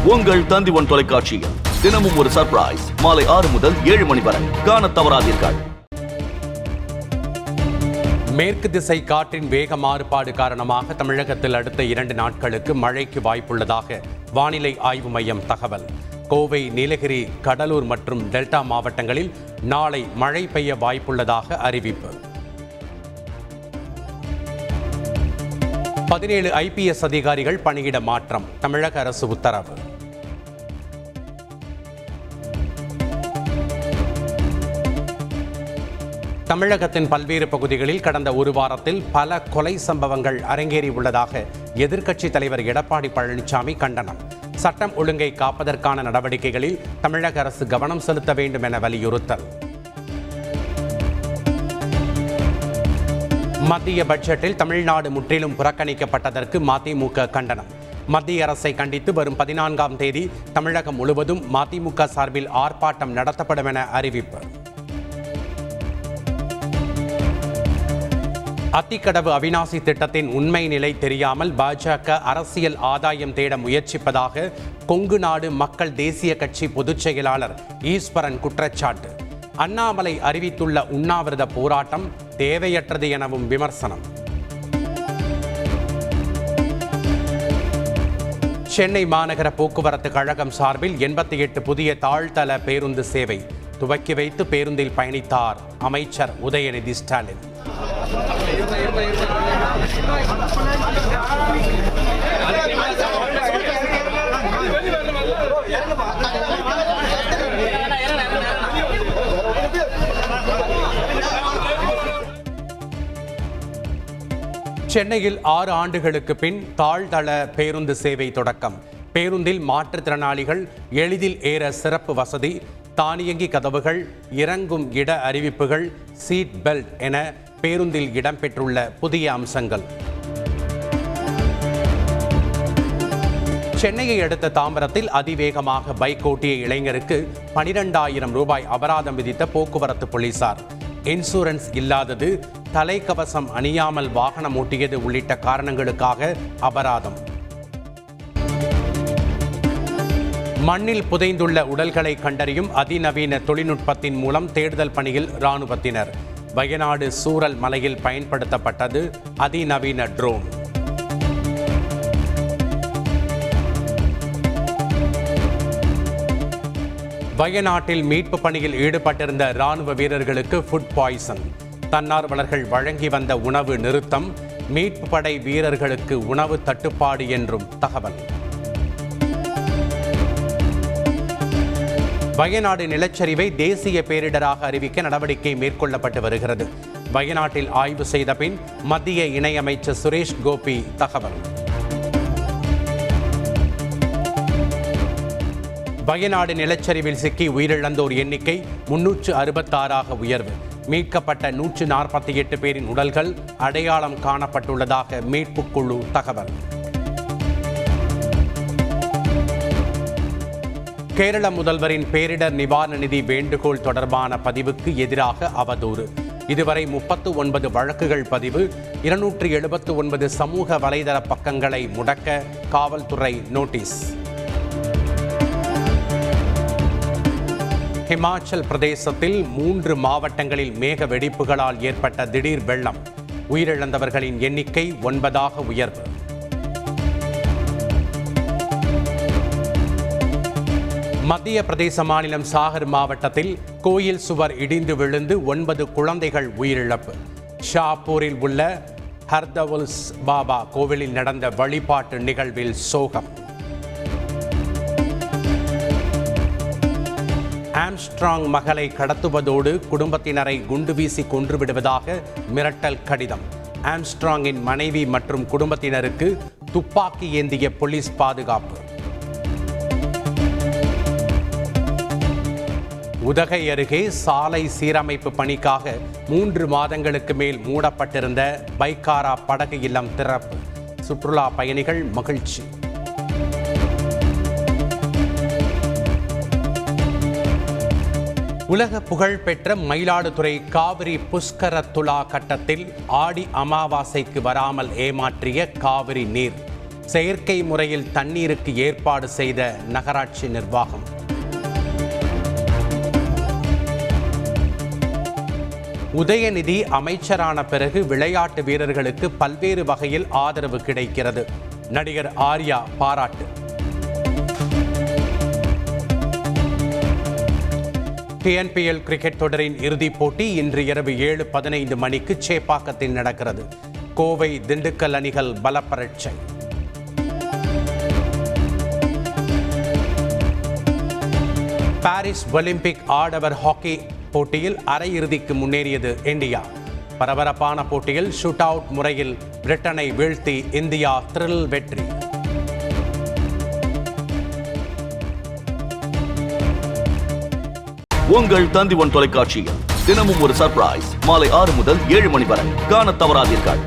உங்கள் தந்தி1 தொலைக்காட்சியில் தினமும் ஒரு சர்ப்ரைஸ் மாலை 6 முதல் 7 மணி வரை காணத் தவறாதீர்கள். மேற்கு திசை காற்றின் வேக மாறுபாடு காரணமாக தமிழகத்தில் அடுத்த 2 நாட்களுக்கு மழைக்கு வாய்ப்புள்ளதாக வானிலை ஆய்வு மையம் தகவல். கோவை, நீலகிரி, கடலூர் மற்றும் டெல்டா மாவட்டங்களில் நாளை மழை பெய்ய வாய்ப்புள்ளதாக அறிவிப்பு. 17 IPS அதிகாரிகள் பணியிட மாற்றம், தமிழக அரசு உத்தரவு. தமிழகத்தின் பல்வேறு பகுதிகளில் கடந்த ஒரு வாரத்தில் பல கொலை சம்பவங்கள் அரங்கேறி உள்ளதாக எதிர்க்கட்சித் தலைவர் எடப்பாடி பழனிசாமி கண்டனம். சட்டம் ஒழுங்கை காப்பதற்கான நடவடிக்கைகளில் தமிழக அரசு கவனம் செலுத்த வேண்டும் என வலியுறுத்தல். மத்திய பட்ஜெட்டில் தமிழ்நாடு முற்றிலும் புறக்கணிக்கப்பட்டதற்கு மதிமுக கண்டனம். மத்திய அரசை கண்டித்து வரும் 14ஆம் தேதி தமிழகம் முழுவதும் மதிமுக சார்பில் ஆர்ப்பாட்டம் நடத்தப்படும் என அறிவிப்பு. அத்திக்கடவு அவிநாசி திட்டத்தின் உண்மை நிலை தெரியாமல் பாஜக அரசியல் ஆதாயம் தேட முயற்சிப்பதாக கொங்கு நாடு மக்கள் தேசிய கட்சி பொதுச் செயலாளர் ஈஸ்வரன் குற்றச்சாட்டு. அண்ணாமலை அறிவித்துள்ள உண்ணாவிரத போராட்டம் தேவையற்றது எனவும் விமர்சனம். சென்னை மாநகர போக்குவரத்து கழகம் சார்பில் 88 புதிய தாழ்தள பேருந்து சேவை துவக்கி வைத்து பேருந்தில் பயணித்தார் அமைச்சர் உதயநிதி ஸ்டாலின். சென்னையில் 6 ஆண்டுகளுக்கு பின் தாழ்தள பேருந்து சேவை தொடக்கம். பேருந்தில் மாற்றுத்திறனாளிகள் எளிதில் ஏற சிறப்பு வசதி, தானியங்கி கதவுகள், இறங்கும் இட அறிவிப்புகள், சீட் பெல்ட் என பேருந்தில் இடம்பெற்றுள்ள புதிய அம்சங்கள். சென்னையை அடுத்த தாம்பரத்தில் அதிவேகமாக பைக் ஓட்டிய இளைஞருக்கு 12,000 ரூபாய் அபராதம் விதித்த போக்குவரத்து போலீசார். இன்சூரன்ஸ் இல்லாதது, தலைக்கவசம் அணியாமல் வாகனம் ஓட்டியது உள்ளிட்ட காரணங்களுக்காக அபராதம். மண்ணில் புதைந்துள்ள உடல்களை கண்டறியும் அதிநவீன தொழில்நுட்பத்தின் மூலம் தேடுதல் பணியில் இராணுவத்தினர். வயநாடு சூரல் மலையில் பயன்படுத்தப்பட்டது அதிநவீன ட்ரோன். வயநாட்டில் மீட்பு பணியில் ஈடுபட்டிருந்த இராணுவ வீரர்களுக்கு ஃபுட் பாய்சன். தன்னார்வலர்கள் வழங்கி வந்த உணவு நிறுத்தம், மீட்பு படை வீரர்களுக்கு உணவு தட்டுப்பாடு என்றும் தகவல். வயநாடு நிலச்சரிவை தேசிய பேரிடராக அறிவிக்க நடவடிக்கை மேற்கொள்ளப்பட்டு வருகிறது. வயநாட்டில் ஆய்வு செய்த பின் மத்திய இணையமைச்சர் சுரேஷ் கோபி தகவல். வயநாடு நிலச்சரிவில் சிக்கி உயிரிழந்தோர் எண்ணிக்கை 366ஆக உயர்வு. மீட்கப்பட்ட 148 பேரின் உடல்கள் அடையாளம் காணப்பட்டுள்ளதாக மீட்புக் குழு தகவல். கேரள முதல்வரின் பேரிடர் நிவாரண நிதி வேண்டுகோள் தொடர்பான பதிவுக்கு எதிராக அவதூறு. இதுவரை 39 வழக்குகள் பதிவு. 279 சமூக வலைதள பக்கங்களை முடக்க காவல்துறை நோட்டீஸ். ஹிமாச்சல் பிரதேசத்தில் 3 மாவட்டங்களில் மேக வெடிப்புகளால் ஏற்பட்ட திடீர் வெள்ளம். உயிரிழந்தவர்களின் எண்ணிக்கை 9ஆக உயர்வு. மத்திய பிரதேச மாநிலம் சாகர் மாவட்டத்தில் கோயில் சுவர் இடிந்து விழுந்து 9 குழந்தைகள் உயிரிழப்பு. ஷாப்பூரில் உள்ள ஹர்தவுல்ஸ் பாபா கோவிலில் நடந்த வழிபாட்டு நிகழ்வில் சோகம். ஆம்ஸ்ட்ராங் மகளை கடத்துவதோடு குடும்பத்தினரை குண்டு வீசி கொன்றுவிடுவதாக மிரட்டல் கடிதம். ஆம்ஸ்ட்ராங்கின் மனைவி மற்றும் குடும்பத்தினருக்கு துப்பாக்கி ஏந்திய போலீஸ் பாதுகாப்பு. உதகை அருகே சாலை சீரமைப்பு பணிக்காக 3 மாதங்களுக்கு மேல் மூடப்பட்டிருந்த பைக்காரா படகு இல்லம் திறப்பு. சுற்றுலா பயணிகள் மகிழ்ச்சி. உலக புகழ்பெற்ற மயிலாடுதுறை காவிரி புஷ்கர துலா கட்டத்தில் ஆடி அமாவாசைக்கு வராமல் ஏமாற்றிய காவிரி நீர். செயற்கை முறையில் தண்ணீருக்கு ஏற்பாடு செய்த நகராட்சி நிர்வாகம். உதயநிதி அமைச்சரான பிறகு விளையாட்டு வீரர்களுக்கு பல்வேறு வகையில் ஆதரவு கிடைக்கிறது. நடிகர் ஆர்யா பாராட்டு. டிஎன்பிஎல் கிரிக்கெட் தொடரின் இறுதிப் போட்டி இன்று இரவு 7:15 மணிக்கு சேப்பாக்கத்தில் நடக்கிறது. கோவை திண்டுக்கல் அணிகள் பலப்பரட்சை. பாரிஸ் ஒலிம்பிக் ஆடவர் ஹாக்கி போட்டியில் அரையிறுதிக்கு முன்னேறியது இந்தியா. பரபரப்பான போட்டியில் ஷூட் அவுட் முறையில் பிரிட்டனை வீழ்த்தி இந்தியா த்ரில் வெற்றி. உங்கள் தந்தி ஒன் தொலைக்காட்சியில் தினமும் ஒரு சர்ப்ரைஸ் மாலை 6 முதல் 7 மணி வரை காணத் தவறாதீர்கள்.